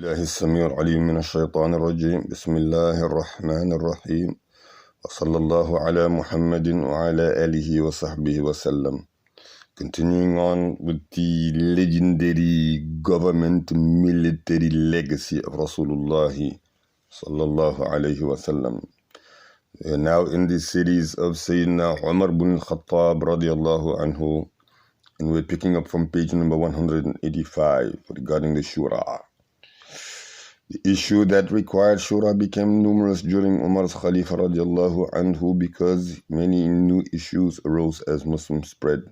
الله السميع العليم من الشيطان الرجيم بسم الله الرحمن الرحيم وصلى الله على محمد وعلى آله وصحبه وسلم. Continuing on with the legendary government military legacy of Rasulullah sallallahu alayhi wasallam. We are now in the series of Sayyidina Umar bin Al-Khattab radiyallahu anhu, and we're picking up from page number 185 regarding the Shura. The issue that required Shura became numerous during Umar's Khalifa radiallahu anhu because many new issues arose as Muslims spread,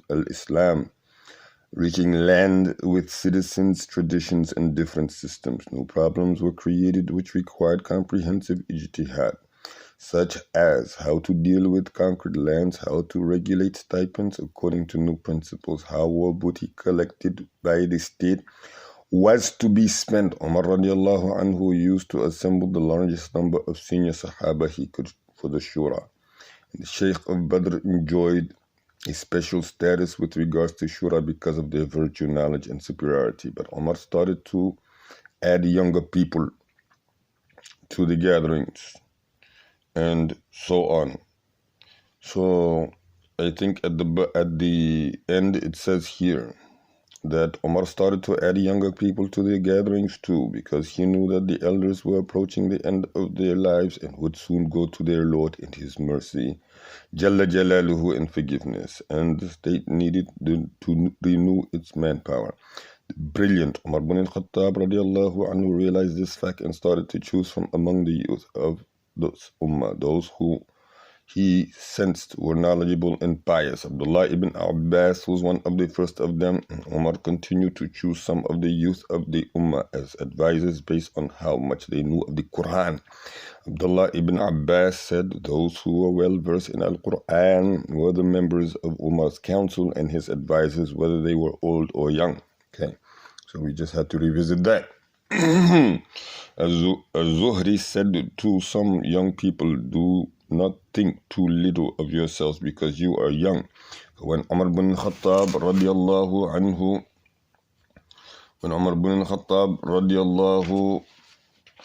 Al-Islam, reaching land with citizens, traditions, and different systems. New problems were created which required comprehensive ijtihad, such as how to deal with conquered lands, how to regulate stipends according to new principles, how war booty collected by the state was to be spent. Umar radiallahu anhu used to assemble the largest number of senior Sahaba he could for the Shura. And the Sheikh of Badr enjoyed a special status with regards to Shura because of their virtue, knowledge, and superiority. But Umar started to add younger people to the gatherings and so on. So I think at the end it says here that Umar started to add younger people to the gatherings too, because he knew that the elders were approaching the end of their lives and would soon go to their Lord in His mercy, Jalla Jalaluhu, and forgiveness, and the state needed to renew its manpower. The brilliant Umar bin Al-Khattab radiallahu anhu realized this fact and started to choose from among the youth of those Ummah, those who he sensed were knowledgeable and pious. Abdullah ibn Abbas was one of the first of them, and Umar continued to choose some of the youth of the Ummah as advisors based on how much they knew of the Quran. Abdullah ibn Abbas said those who were well versed in Al-Quran were the members of Umar's council and his advisors, whether they were old or young. Okay, so we just had to revisit that. Az-Zuhri said to some young people, do not think too little of yourselves because you are young. When Umar bin Khattab radiallahu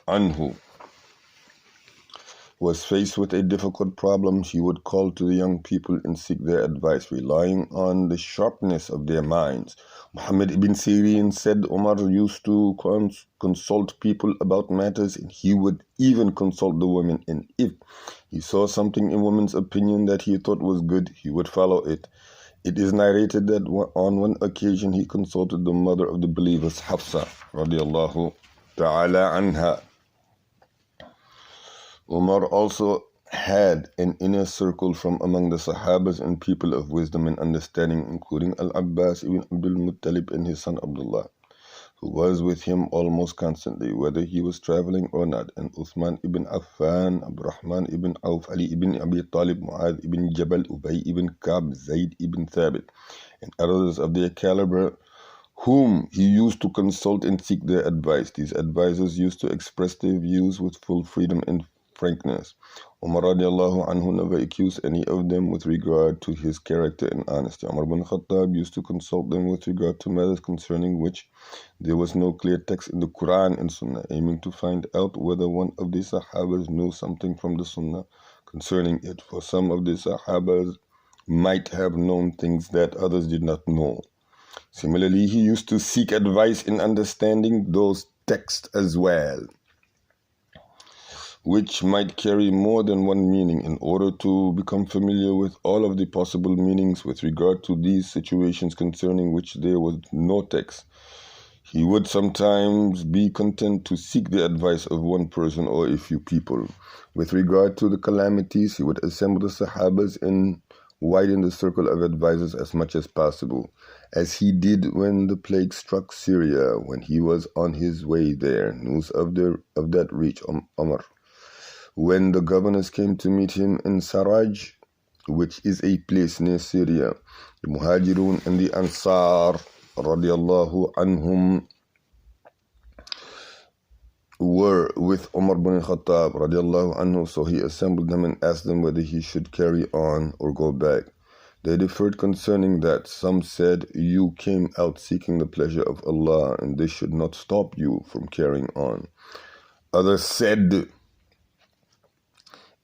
anhu was faced with a difficult problem, he would call to the young people and seek their advice, relying on the sharpness of their minds. Muhammad ibn Sirin said Umar used to consult people about matters, and he would even consult the women, and if he saw something in women's opinion that he thought was good, he would follow it. It is narrated that on one occasion he consulted the mother of the believers, Hafsa radiallahu ta'ala anha. Umar also had an inner circle from among the Sahabas and people of wisdom and understanding, including Al-Abbas ibn Abdul Muttalib and his son Abdullah, who was with him almost constantly, whether he was traveling or not, and Uthman ibn Affan, Abdurrahman ibn Auf, Ali ibn Abi Talib, Mu'adh ibn Jabal, Ubay ibn Ka'b, Zayd ibn Thabit, and others of their caliber, whom he used to consult and seek their advice. These advisors used to express their views with full freedom and frankness. Umar radiallahu anhu never accused any of them with regard to his character and honesty. Umar bin Khattab used to consult them with regard to matters concerning which there was no clear text in the Quran and Sunnah, aiming to find out whether one of the Sahabas knew something from the Sunnah concerning it, for some of the Sahabas might have known things that others did not know. Similarly, he used to seek advice in understanding those texts as well, which might carry more than one meaning, in order to become familiar with all of the possible meanings with regard to these situations concerning which there was no text. He would sometimes be content to seek the advice of one person or a few people. With regard to the calamities, he would assemble the Sahabas and widen the circle of advisors as much as possible, as he did when the plague struck Syria, when he was on his way there. News of that reached Umar when the governors came to meet him in Saraj, which is a place near Syria. The Muhajirun and the Ansar radiallahu anhum were with Umar bin Khattab radiallahu anhu, so he assembled them and asked them whether he should carry on or go back. They differed concerning that. Some said, "You came out seeking the pleasure of Allah, and this should not stop you from carrying on." Others said,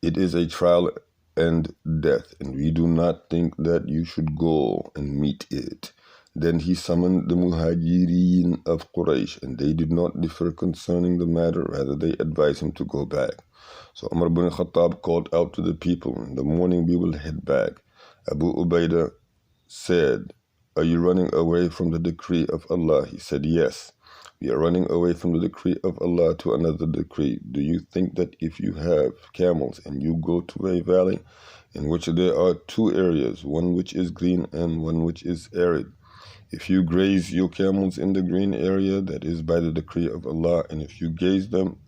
"It is a trial and death, and we do not think that you should go and meet it." Then he summoned the Muhajirin of Quraysh, and they did not differ concerning the matter. Rather, they advised him to go back. So Umar ibn Khattab called out to the people, "In the morning we will head back." Abu Ubaidah said, "Are you running away from the decree of Allah?" He said, "Yes, we are running away from the decree of Allah to another decree. Do you think that if you have camels and you go to a valley in which there are two areas, one which is green and one which is arid, if you graze your camels in the green area, that is by the decree of Allah, and if you graze them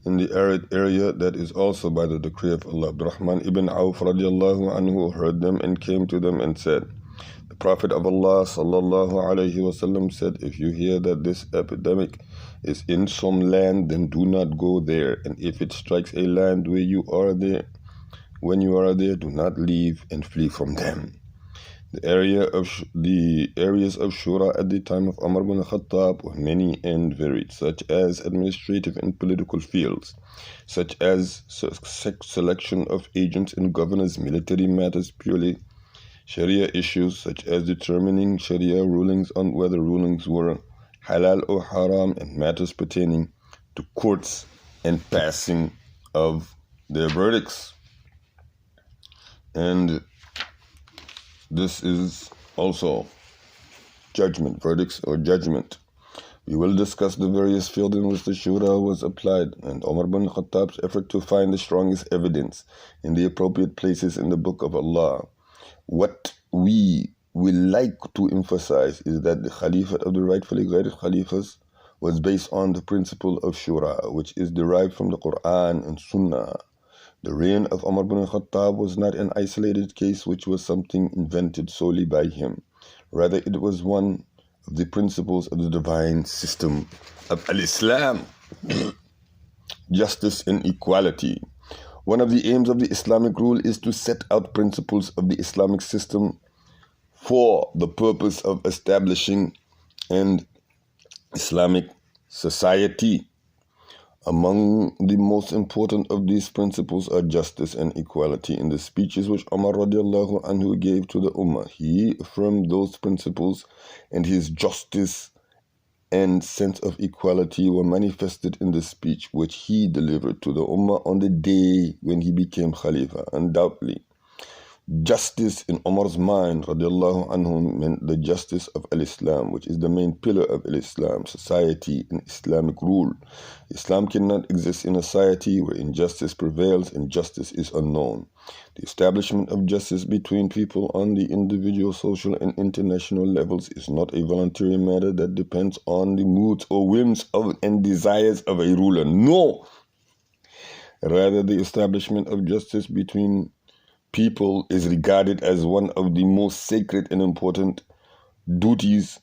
in the arid area, that is also by the decree of Allah." Abdurrahman ibn Auf radiallahu anhu heard them and came to them and said, "The Prophet of Allah sallallahu alayhi wasallam said, if you hear that this epidemic is in some land, then do not go there. And if it strikes a land when you are there, do not leave and flee from them." The areas of Shura at the time of Umar ibn Khattab were many and varied, such as administrative and political fields, such as selection of agents and governors, military matters, purely Sharia issues, such as determining Sharia rulings on whether rulings were halal or haram, and matters pertaining to courts and passing of their verdicts. And this is also judgment, verdicts or judgment. We will discuss the various fields in which the Shura was applied, and Umar ibn Khattab's effort to find the strongest evidence in the appropriate places in the Book of Allah. What we will like to emphasize is that the Khalifate of the rightfully guided Khalifas was based on the principle of Shura, which is derived from the Quran and Sunnah. The reign of Umar ibn Khattab was not an isolated case which was something invented solely by him. Rather, it was one of the principles of the divine system of Al-Islam, justice and equality. One of the aims of the Islamic rule is to set out principles of the Islamic system for the purpose of establishing an Islamic society. Among the most important of these principles are justice and equality. In the speeches which Umar radiallahu anhu gave to the Ummah, he affirmed those principles, and his justice and sense of equality were manifested in the speech which he delivered to the Ummah on the day when he became Khalifa. Undoubtedly, justice in Umar's mind radiallahu anhu meant the justice of Al-Islam, which is the main pillar of Al-Islam, society and Islamic rule. Islam cannot exist in a society where injustice prevails and justice is unknown. The establishment of justice between people on the individual, social and international levels is not a voluntary matter that depends on the moods or whims and desires of a ruler. No! Rather, the establishment of justice between people is regarded as one of the most sacred and important duties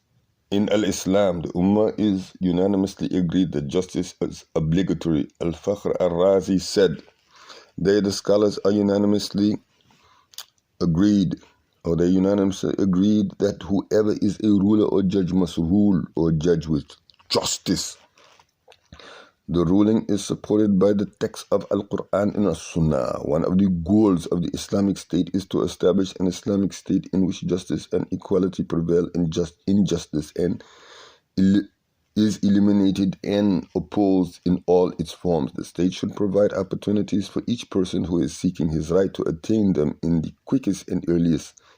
in Al-Islam. The Ummah is unanimously agreed that justice is obligatory. Al-Fakhr al-Razi said, the scholars are unanimously agreed that whoever is a ruler or judge must rule or judge with justice. The ruling is supported by the text of Al-Quran and As-Sunnah. One of the goals of the Islamic State is to establish an Islamic State in which justice and equality prevail, and injustice is eliminated and opposed in all its forms. The state should provide opportunities for each person who is seeking his right to attain them in the quickest and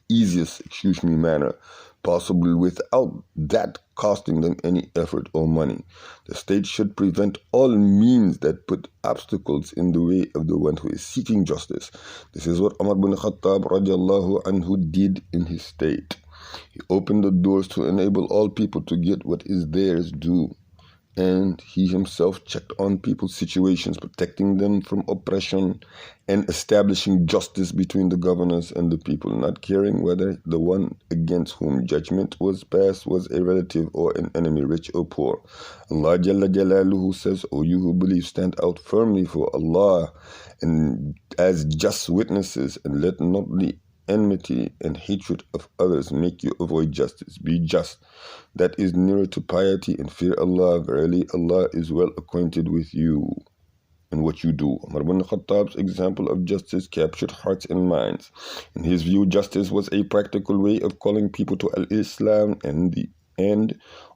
easiest manner possible, without that costing them any effort or money. The state should prevent all means that put obstacles in the way of the one who is seeking justice. This is what Umar ibn Khattab radiallahu anhu did in his state. He opened the doors to enable all people to get what is theirs due, and he himself checked on people's situations, protecting them from oppression and establishing justice between the governors and the people, not caring whether the one against whom judgment was passed was a relative or an enemy, rich or poor. Allah Jalla Jalaluhu says, "O you who believe, stand out firmly for Allah and as just witnesses, and let not the enmity and hatred of others make you avoid justice. Be just. That is nearer to piety, and fear Allah. Verily, Allah is well acquainted with you and what you do. Umar ibn Khattab's example of justice captured hearts and minds. In his view, justice was a practical way of calling people to Al-Islam and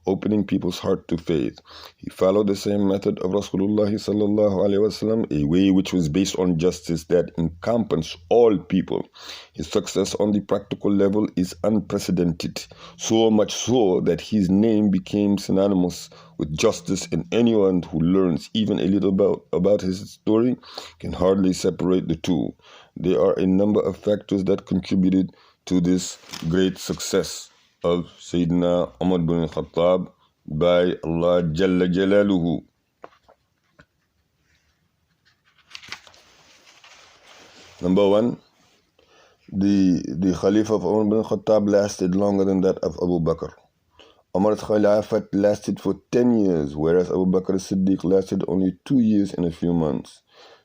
opening people's heart to faith. He followed the same method of Rasoolu'Allah sallallahu alayhi wasallam, a way which was based on justice that encompassed all people. His success on the practical level is unprecedented, so much so that his name became synonymous with justice, and anyone who learns even a little about his story can hardly separate the two. There are a number of factors that contributed to this great success of Sayyidina Umar bin Khattab by Allah Jalla Jalaluhu. Number one, the Khalifa of Umar bin Khattab lasted longer than that of Abu Bakr. Umar's Khilafat lasted for 10 years, whereas Abu Bakr as-Siddiq lasted only 2 years and a few months.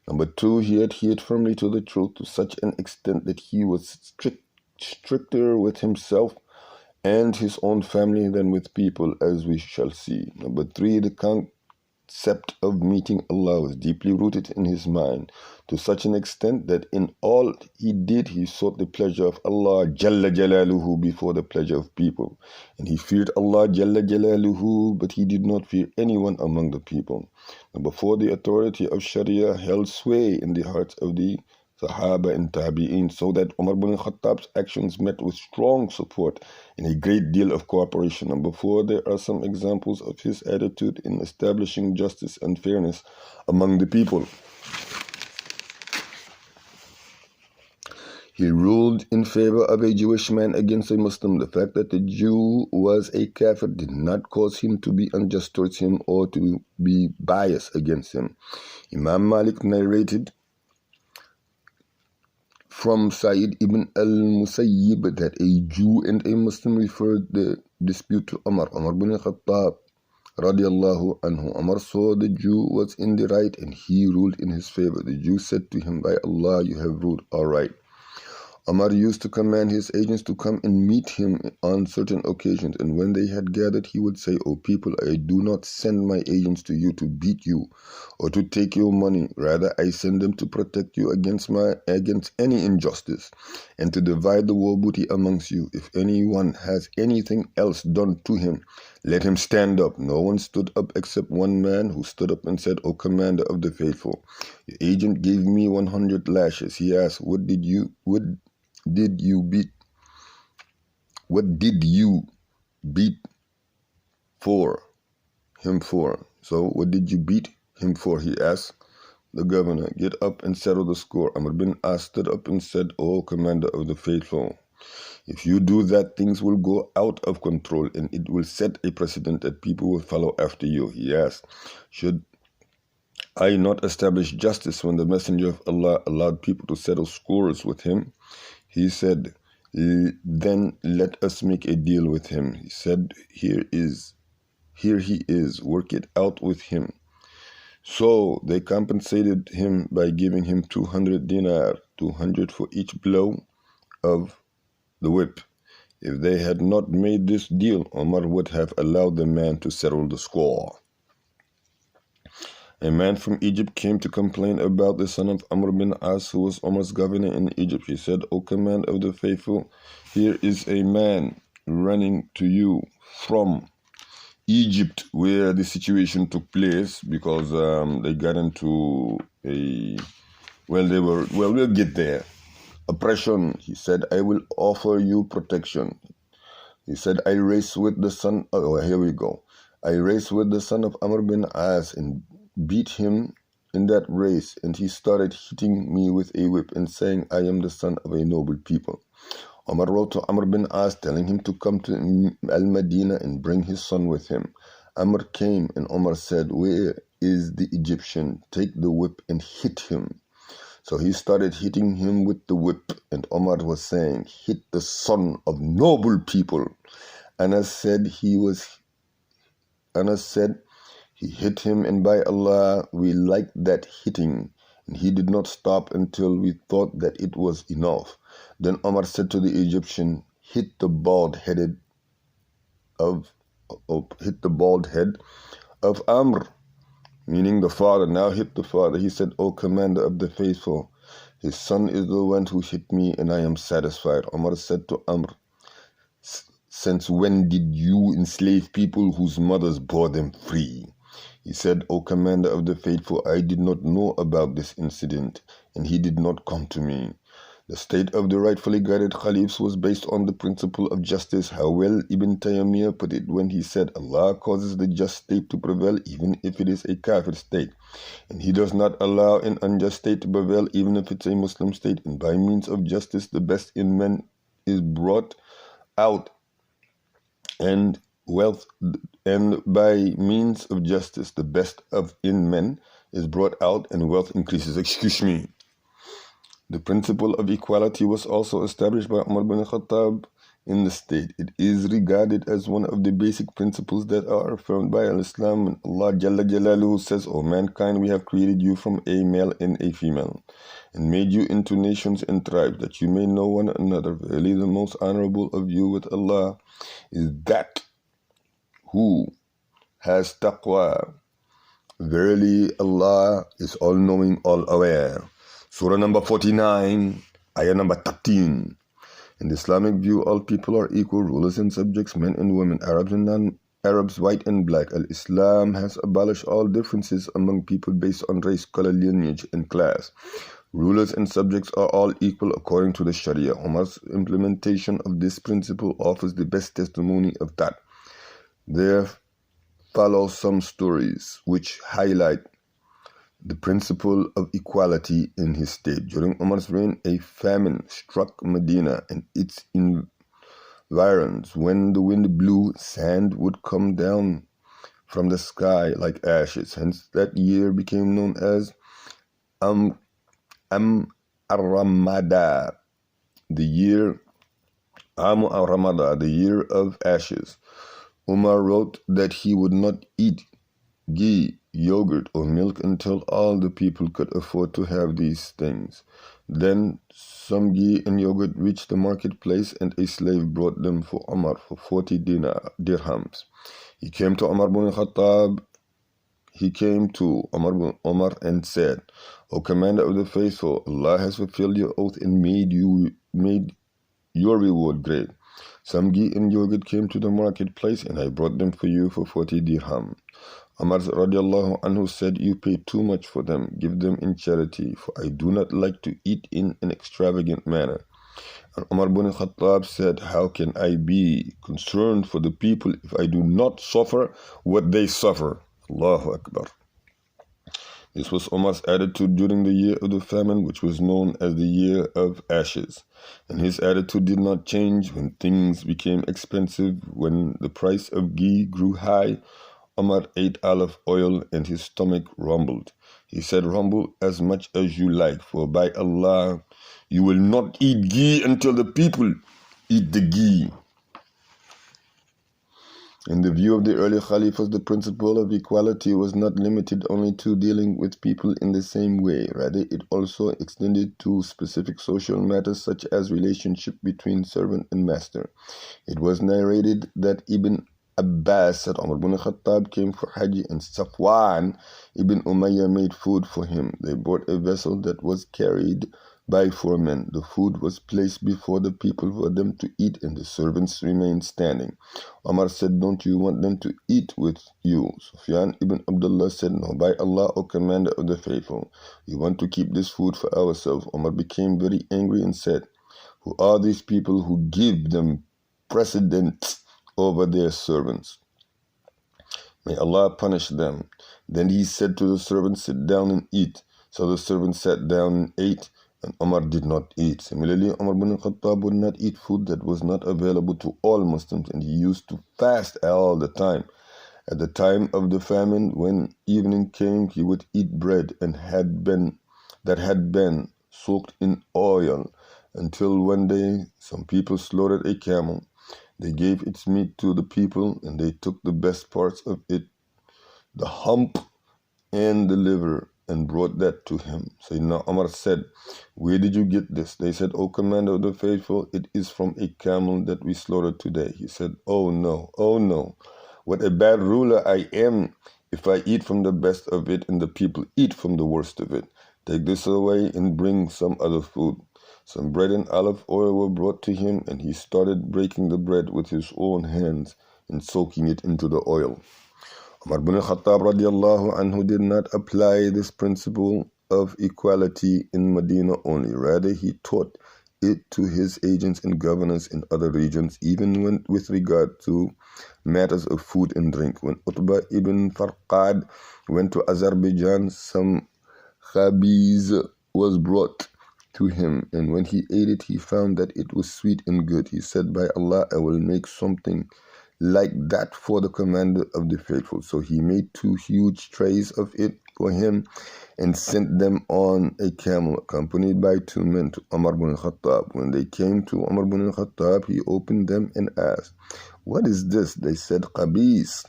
Number two, he adhered firmly to the truth to such an extent that he was stricter with himself and his own family than with people, as we shall see. Number three, the concept of meeting Allah was deeply rooted in his mind, to such an extent that in all he did, he sought the pleasure of Allah Jalla Jalaluhu before the pleasure of people. And he feared Allah Jalla Jalaluhu, but he did not fear anyone among the people. Number four, the authority of Sharia held sway in the hearts of the Sahaba and Tabi'in, so that Umar bin Khattab's actions met with strong support and a great deal of cooperation. Number four, there are some examples of his attitude in establishing justice and fairness among the people. He ruled in favor of a Jewish man against a Muslim. The fact that the Jew was a kafir did not cause him to be unjust towards him or to be biased against him. Imam Malik narrated from Sa'id ibn al-Musayyib that a Jew and a Muslim referred the dispute to Umar bin Khattab radiallahu anhu. Umar saw the Jew was in the right and he ruled in his favor. The Jew said to him, "By Allah, you have ruled all right." Umar used to command his agents to come and meet him on certain occasions, and when they had gathered, he would say, "O people, I do not send my agents to you to beat you or to take your money. Rather, I send them to protect you against any injustice and to divide the war booty amongst you. If anyone has anything else done to him, let him stand up." No one stood up except one man, who stood up and said, "O Commander of the Faithful, your agent gave me 100 lashes. He asked, What did you beat him for? So what did you beat him for?" he asked the governor. "Get up and settle the score." Amr bin As stood up and said, "O Commander of the Faithful, if you do that, things will go out of control and it will set a precedent that people will follow after you." He asked, "Should I not establish justice when the Messenger of Allah allowed people to settle scores with him?" He said, "Then let us make a deal with him." He said, Here he is, work it out with him." So they compensated him by giving him 200 dinar, 200 for each blow of the whip. If they had not made this deal, Umar would have allowed the man to settle the score. A man from Egypt came to complain about the son of Amr bin As, who was Umar's governor in Egypt. He said, "O Commander of the Faithful, here is a man running to you from Egypt, where the situation took place, because they got into we'll get there. Oppression." He said, "I will offer you protection." He said, "I race with the son," here we go. "I race with the son of Amr bin As and beat him in that race, and he started hitting me with a whip and saying, 'I am the son of a noble people.'" Umar wrote to Amr bin As telling him to come to Al-Madinah and bring his son with him. Amr came, and Umar said, "Where is the Egyptian? Take the whip and hit him." So he started hitting him with the whip, and Umar was saying, "Hit the son of noble people." Anas said he hit him, and by Allah, we liked that hitting, and he did not stop until we thought that it was enough. Then Umar said to the Egyptian, hit the bald head of Amr, meaning the father. Now hit the father. He said, O commander of the faithful, his son is the one who hit me, and I am satisfied. Umar said to Amr, since when did you enslave people whose mothers bore them free? He said, O commander of the faithful, I did not know about this incident, and he did not come to me. The state of the rightfully guided caliphs was based on the principle of justice. How well Ibn Taymiyyah put it when he said, Allah causes the just state to prevail even if it is a kafir state, and He does not allow an unjust state to prevail even if it's a Muslim state. And by means of justice, the best in men is brought out, and wealth, and by means of justice, the best in men is brought out, and wealth increases. Excuse me. The principle of equality was also established by Umar bin Khattab in the state. It is regarded as one of the basic principles that are affirmed by Al-Islam. And Allah Jalla Jalaluhu says, O mankind, we have created you from a male and a female, and made you into nations and tribes, that you may know one another. Verily, the most honorable of you with Allah is that who has taqwa. Verily, Allah is all-knowing, all-aware. Surah number 49, ayah number 13. In the Islamic view, all people are equal, rulers and subjects, men and women, Arabs and non-Arabs, white and black. Al-Islam has abolished all differences among people based on race, color, lineage, and class. Rulers and subjects are all equal according to the Sharia. Umar's implementation of this principle offers the best testimony of that. There follow some stories which highlight the principle of equality in his state. During Umar's reign, a famine struck Medina and its environs. When the wind blew, sand would come down from the sky like ashes. Hence, that year became known as Ar-Ramada, the year Ar-Ramada, the year of ashes. Umar wrote that he would not eat ghee, yogurt, or milk until all the people could afford to have these things. Then some ghee and yogurt reached the marketplace, and a slave brought them for Umar for 40 dirhams. He came to Umar bin Khattab. He came to Umar and said, O commander of the faithful, Allah has fulfilled your oath and made your reward great. Some ghee and yogurt came to the marketplace, and I brought them for you for 40 dirham. Umar radiallahu anhu said, you pay too much for them. Give them in charity, for I do not like to eat in an extravagant manner. And Umar bin Khattab said, how can I be concerned for the people if I do not suffer what they suffer? Allahu Akbar. This was Umar's attitude during the year of the famine, which was known as the year of ashes. And his attitude did not change when things became expensive. When the price of ghee grew high, Umar ate olive oil and his stomach rumbled. He said, rumble as much as you like, for by Allah, you will not eat ghee until the people eat the ghee. In the view of the early Khalifas, the principle of equality was not limited only to dealing with people in the same way. Rather, it also extended to specific social matters such as relationship between servant and master. It was narrated that Ibn Abbas said Umar bin Khattab came for Hajj, and Safwan ibn Umayyah made food for him. They brought a vessel that was carried by 4 men. The food was placed before the people for them to eat, and the servants remained standing. Umar said, don't you want them to eat with you? Sufyan ibn Abdullah said, no, by Allah, O commander of the faithful, we want to keep this food for ourselves. Umar became very angry and said, who are these people who give them precedence over their servants? May Allah punish them. Then he said to the servants, sit down and eat. So the servants sat down and ate, and Umar did not eat. Similarly, Umar bin Khattab would not eat food that was not available to all Muslims, and he used to fast all the time. At the time of the famine, when evening came, he would eat bread that had been soaked in oil, until one day some people slaughtered a camel. They gave its meat to the people, and they took the best parts of it, the hump and the liver, and brought that to him. Sayyidina Umar said, "Where did you get this?" They said, "O Commander of the Faithful, it is from a camel that we slaughtered today." He said, "Oh no, oh no. What a bad ruler I am if I eat from the best of it and the people eat from the worst of it. Take this away and bring some other food." Some bread and olive oil were brought to him, and he started breaking the bread with his own hands and soaking it into the oil. Umar ibn al-Khattab radiallahu anhu did not apply this principle of equality in Medina only. Rather, he taught it to his agents and governors in other regions, even with regard to matters of food and drink. When Utbah ibn Farqad went to Azerbaijan, some khabiz was brought to him, and when he ate it, he found that it was sweet and good. He said, "By Allah, I will make something like that for the Commander of the Faithful." So he made 2 huge trays of it for him and sent them on a camel, accompanied by 2 men, to Umar ibn al-Khattab. When they came to Umar ibn al-Khattab, he opened them and asked, "What is this?" They said, "Qabis."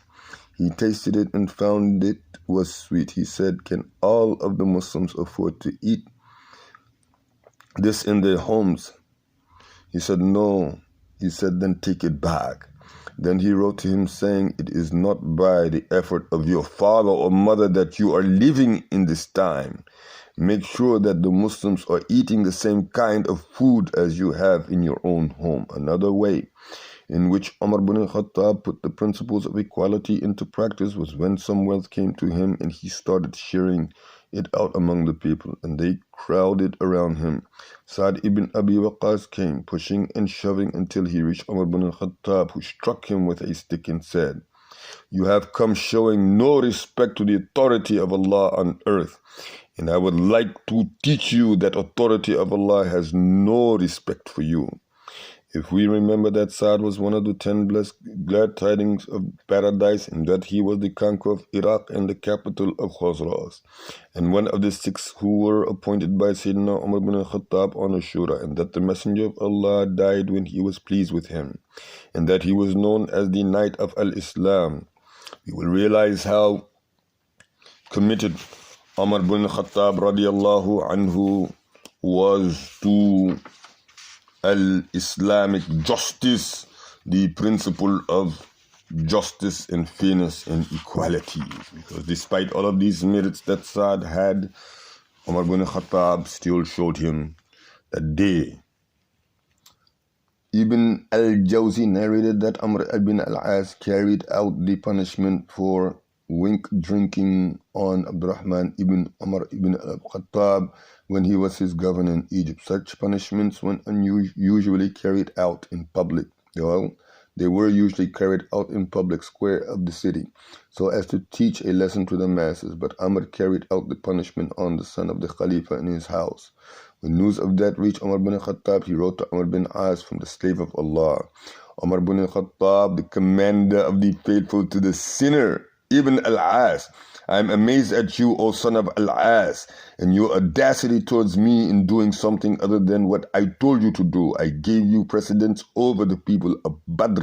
He tasted it and found it was sweet. He said, "Can all of the Muslims afford to eat this in their homes?" He said, "No." He said, "Then take it back." Then he wrote to him saying, "It is not by the effort of your father or mother that you are living in this time. Make sure that the Muslims are eating the same kind of food as you have in your own home." Another way in which Umar ibn al-Khattab put the principles of equality into practice was when some wealth came to him and he started sharing it out among the people, and they crowded around him. Sa'd ibn Abi Waqqas came, pushing and shoving until he reached Umar ibn al-Khattab, who struck him with a stick and said, "You have come showing no respect to the authority of Allah on earth, and I would like to teach you that authority of Allah has no respect for you." If we remember that Sa'd was one of the 10 glad tidings of paradise, and that he was the conqueror of Iraq and the capital of Khosrows, and one of the 6 who were appointed by Sayyidina Umar ibn al-Khattab on Ashura, and that the Messenger of Allah died when he was pleased with him, and that he was known as the Knight of Al-Islam, we will realize how committed Umar ibn al-Khattab radiallahu anhu was to Islamic justice, the principle of justice and fairness and equality. Because despite all of these merits that Sa'd had, Umar ibn al-Khattab still showed him that day. Ibn al-Jawzi narrated that Amr ibn al-As carried out the punishment for wink drinking on Abdurrahman ibn Umar ibn al-Khattab when he was his governor in Egypt. Such punishments were usually carried out in public. Well, they were usually carried out in public square of the city, so as to teach a lesson to the masses. But Amr carried out the punishment on the son of the Khalifa in his house. When news of that reached Umar ibn al-Khattab, he wrote to Amr ibn As from the slave of Allah, "Umar ibn al-Khattab, the commander of the faithful, to the sinner Ibn al-As, I am amazed at you, O son of al-As, and your audacity towards me in doing something other than what I told you to do. I gave you precedence over the people of Badr,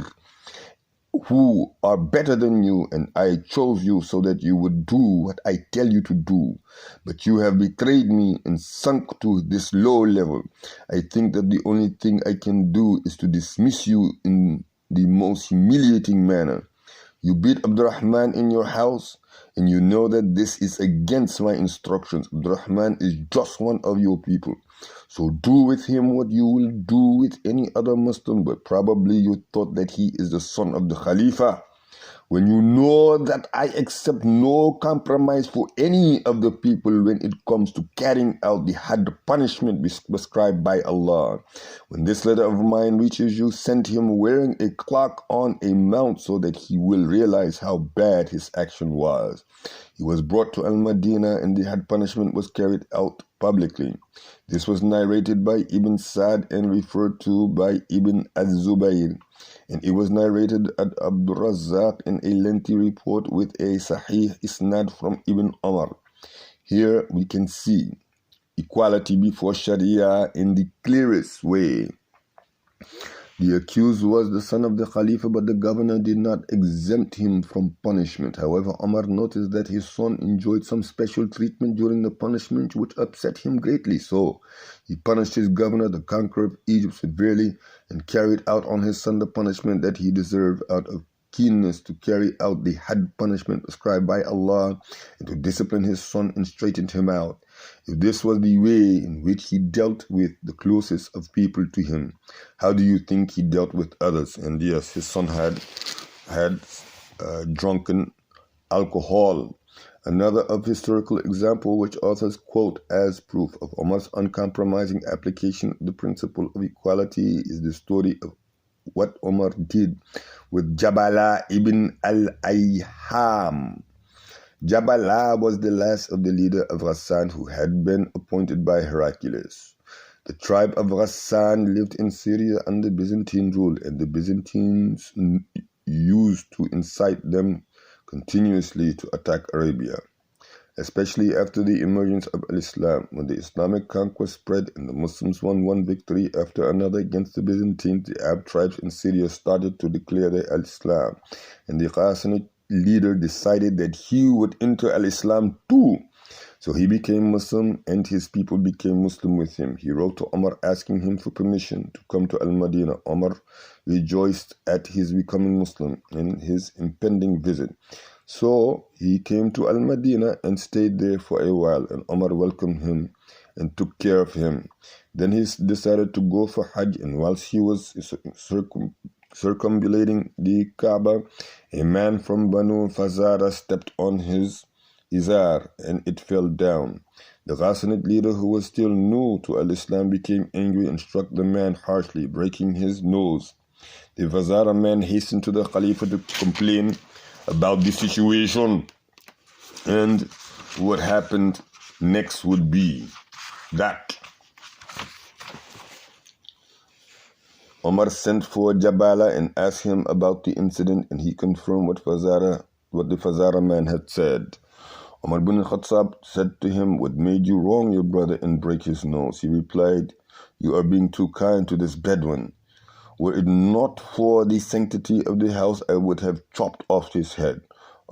who are better than you, and I chose you so that you would do what I tell you to do. But you have betrayed me and sunk to this low level. I think that the only thing I can do is to dismiss you in the most humiliating manner. You beat Abdurrahman in your house, and you know that this is against my instructions. Abdurrahman is just one of your people. So do with him what you will do with any other Muslim, but probably you thought that he is the son of the Khalifa. When you know that I accept no compromise for any of the people when it comes to carrying out the had punishment prescribed by Allah. When this letter of mine reaches you, send him wearing a clock on a mount so that he will realize how bad his action was." He was brought to Al-Madinah, and the had punishment was carried out publicly. This was narrated by Ibn Sa'd and referred to by Ibn az-Zubayr, and it was narrated at Abdul Razzaq in a lengthy report with a Sahih Isnad from Ibn Umar. Here we can see equality before Sharia in the clearest way. The accused was the son of the Khalifa, but the governor did not exempt him from punishment. However, Umar noticed that his son enjoyed some special treatment during the punishment, which upset him greatly. So he punished his governor, the conqueror of Egypt, severely and carried out on his son the punishment that he deserved out of keenness to carry out the had punishment prescribed by Allah and to discipline his son and straighten him out. If this was the way in which he dealt with the closest of people to him, how do you think he dealt with others? And yes, his son had drunken alcohol. Another of historical example which authors quote as proof of Umar's uncompromising application of the principle of equality is the story of what Umar did with Jabala ibn al-Ayham. Jabala was the last of the leader of Ghassan who had been appointed by Heraclius. The tribe of Ghassan lived in Syria under Byzantine rule, and the Byzantines used to incite them continuously to attack Arabia, especially after the emergence of Al-Islam. When the Islamic conquest spread and the Muslims won one victory after another against the Byzantines, the Arab tribes in Syria started to declare their Al-Islam, and the Ghassanid leader decided that he would enter Al-Islam too. So he became Muslim and his people became Muslim with him. He wrote to Umar asking him for permission to come to Al-Madinah. Umar rejoiced at his becoming Muslim and his impending visit. So he came to Al-Madinah and stayed there for a while, and Umar welcomed him and took care of him. Then he decided to go for Hajj, and whilst he was circumambulating the Kaaba, a man from Banu Fazara stepped on his izar and it fell down. The Ghassanid leader, who was still new to Al-Islam, became angry and struck the man harshly, breaking his nose. The Fazara man hastened to the Khalifa to complain about the situation, and what happened next would be that Umar sent for Jabala and asked him about the incident, and he confirmed what the Fazara man had said. Umar bin Khattab said to him, "What made you wrong your brother and break his nose?" He replied, "You are being too kind to this Bedouin. Were it not for the sanctity of the house, I would have chopped off his head."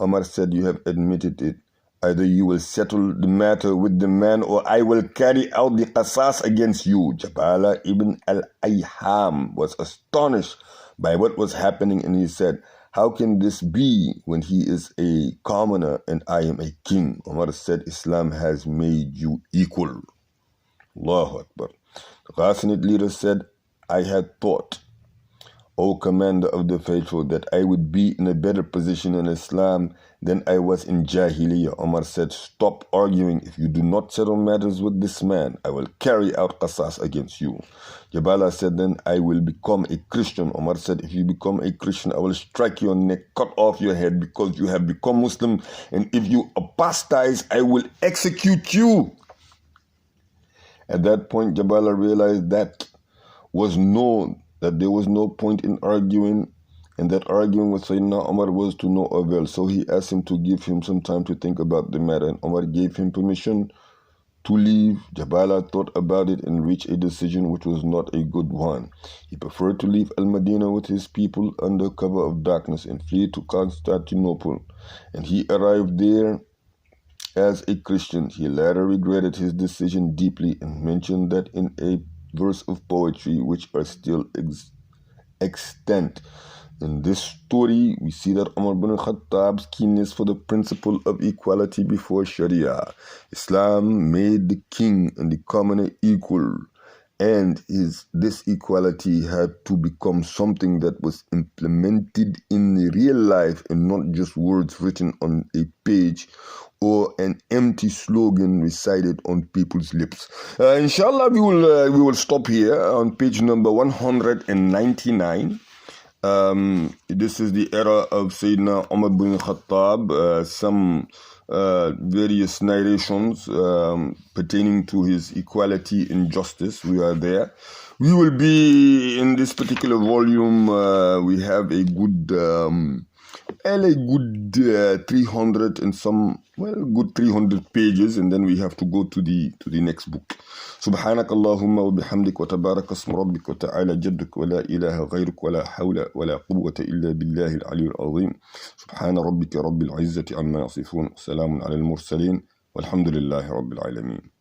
Umar said, "You have admitted it. Either you will settle the matter with the man, or I will carry out the qasas against you." Jabala ibn al-Ayham was astonished by what was happening, and he said, "How can this be when he is a commoner and I am a king?" Umar said, "Islam has made you equal." Allahu Akbar. The Ghassanid leader said, "I had thought, O commander of the faithful, that I would be in a better position in Islam than I was in Jahiliyyah." Umar said, "Stop arguing. If you do not settle matters with this man, I will carry out qasas against you." Jabala said, "Then I will become a Christian." Umar said, "If you become a Christian, I will strike your neck, cut off your head, because you have become Muslim. And if you apostatize, I will execute you." At that point, Jabala realized that there was no point in arguing, and that arguing with Sayyidina Umar was to no avail. So he asked him to give him some time to think about the matter, and Umar gave him permission to leave. Jabala thought about it and reached a decision which was not a good one. He preferred to leave Al-Madinah with his people under cover of darkness and flee to Constantinople, and he arrived there as a Christian. He later regretted his decision deeply and mentioned that in a verse of poetry which are still extant. In this story, we see that Umar bin Khattab's keenness for the principle of equality before Sharia. Islam made the king and the commoner equal, and this equality had to become something that was implemented in real life and not just words written on a page or an empty slogan recited on people's lips. Inshallah, we will stop here on page number 199. This is the era of Sayyidina Umar bin Khattab. Some various narrations pertaining to his equality and justice. We are there. We will be in this particular volume. We have a good a good 300 and some, good 300 pages, and then we have to go to the next book. سبحانك اللهم وبحمدك وتبارك اسم ربك وتعالى جدك ولا إله غيرك ولا حول ولا قوة إلا بالله العلي العظيم. سبحان ربك رب العزة عما يصفون، سلام على المرسلين والحمد لله رب العالمين.